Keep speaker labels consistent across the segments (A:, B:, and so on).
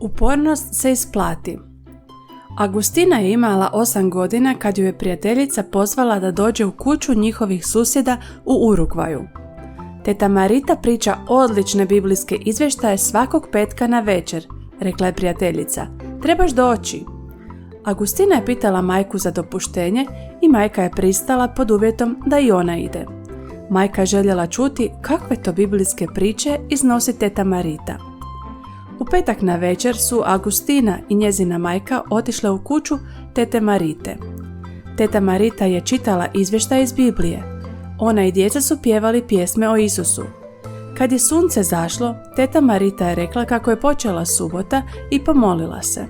A: Upornost se isplati. Agustina je imala 8 godina kad ju je prijateljica pozvala da dođe u kuću njihovih susjeda u Urugvaju. Teta Marita priča odlične biblijske izvještaje svakog petka na večer, rekla je prijateljica. Trebaš doći. Agustina je pitala majku za dopuštenje i majka je pristala pod uvjetom da i ona ide. Majka je željela čuti kakve to biblijske priče iznosi teta Marita. U petak na večer su Agustina i njezina majka otišle u kuću tete Marite. Teta Marita je čitala izvještaj iz Biblije. Ona i djeca su pjevali pjesme o Isusu. Kad je sunce zašlo, teta Marita je rekla kako je počela subota i pomolila se.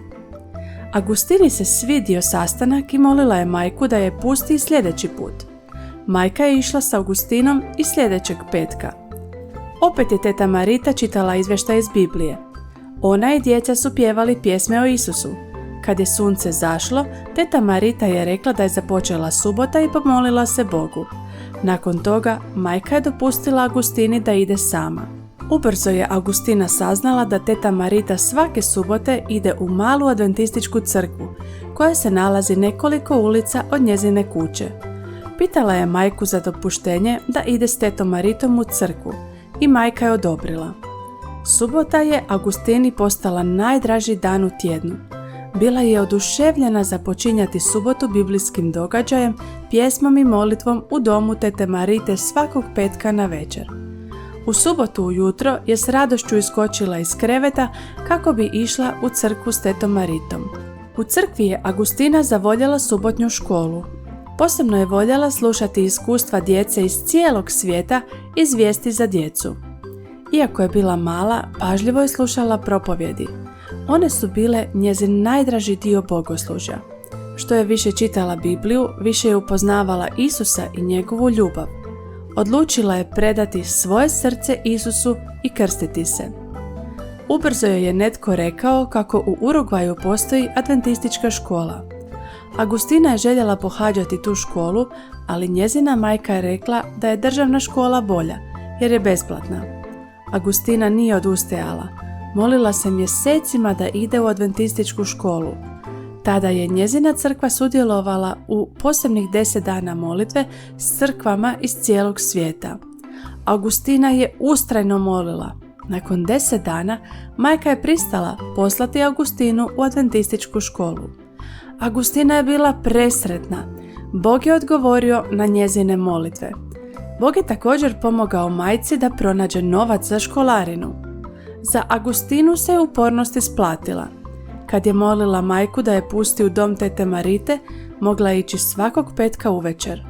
A: Agustini se svidio sastanak i molila je majku da je pusti i sljedeći put. Majka je išla s Augustinom i sljedećeg petka. Opet je teta Marita čitala izvještaj iz Biblije. Ona i djeca su pjevali pjesme o Isusu. Kad je sunce zašlo, teta Marita je rekla da je započela subota i pomolila se Bogu. Nakon toga, majka je dopustila Agustini da ide sama. Ubrzo je Agustina saznala da teta Marita svake subote ide u malu adventističku crkvu, koja se nalazi nekoliko ulica od njezine kuće. Pitala je majku za dopuštenje da ide s tetom Maritom u crkvu i majka je odobrila. Subota je Agustini postala najdraži dan u tjednu. Bila je oduševljena započinjati subotu biblijskim događajem, pjesmom i molitvom u domu tete Marite svakog petka na večer. U subotu ujutro je s radošću iskočila iz kreveta kako bi išla u crkvu s tetom Maritom. U crkvi je Agustina zavoljela subotnju školu. Posebno je voljela slušati iskustva djece iz cijelog svijeta i zvijesti za djecu. Iako je bila mala, pažljivo je slušala propovjedi. One su bile njezin najdraži dio bogoslužja. Što je više čitala Bibliju, više je upoznavala Isusa i njegovu ljubav. Odlučila je predati svoje srce Isusu i krstiti se. Ubrzo joj je netko rekao kako u Urugvaju postoji adventistička škola. Agustina je željela pohađati tu školu, ali njezina majka je rekla da je državna škola bolja, jer je besplatna. Agustina nije odustajala. Molila se mjesecima da ide u adventističku školu. Tada je njezina crkva sudjelovala u posebnih 10 dana molitve s crkvama iz cijelog svijeta. Agustina je ustrajno molila. Nakon 10 dana majka je pristala poslati Agustinu u adventističku školu. Agustina je bila presretna. Bog je odgovorio na njezine molitve. Bog je također pomogao majci da pronađe novac za školarinu. Za Agustinu se upornost isplatila. Kad je molila majku da je pusti u dom tete Marite, mogla je ići svakog petka uvečer.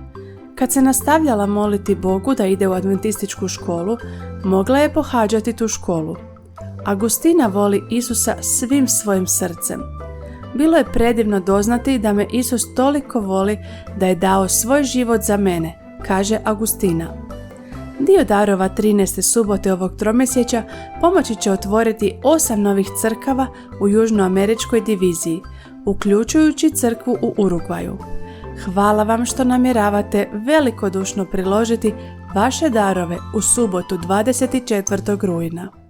A: Kad se nastavljala moliti Bogu da ide u adventističku školu, mogla je pohađati tu školu. Agustina voli Isusa svim svojim srcem. Bilo je predivno doznati da me Isus toliko voli da je dao svoj život za mene, kaže Agustina. Dio darova 13. subote ovog tromjesečja pomoći će otvoriti 8 novih crkava u južnoameričkoj diviziji, uključujući crkvu u Urugvaju. Hvala vam što namjeravate velikodušno priložiti vaše darove u subotu 24. rujna.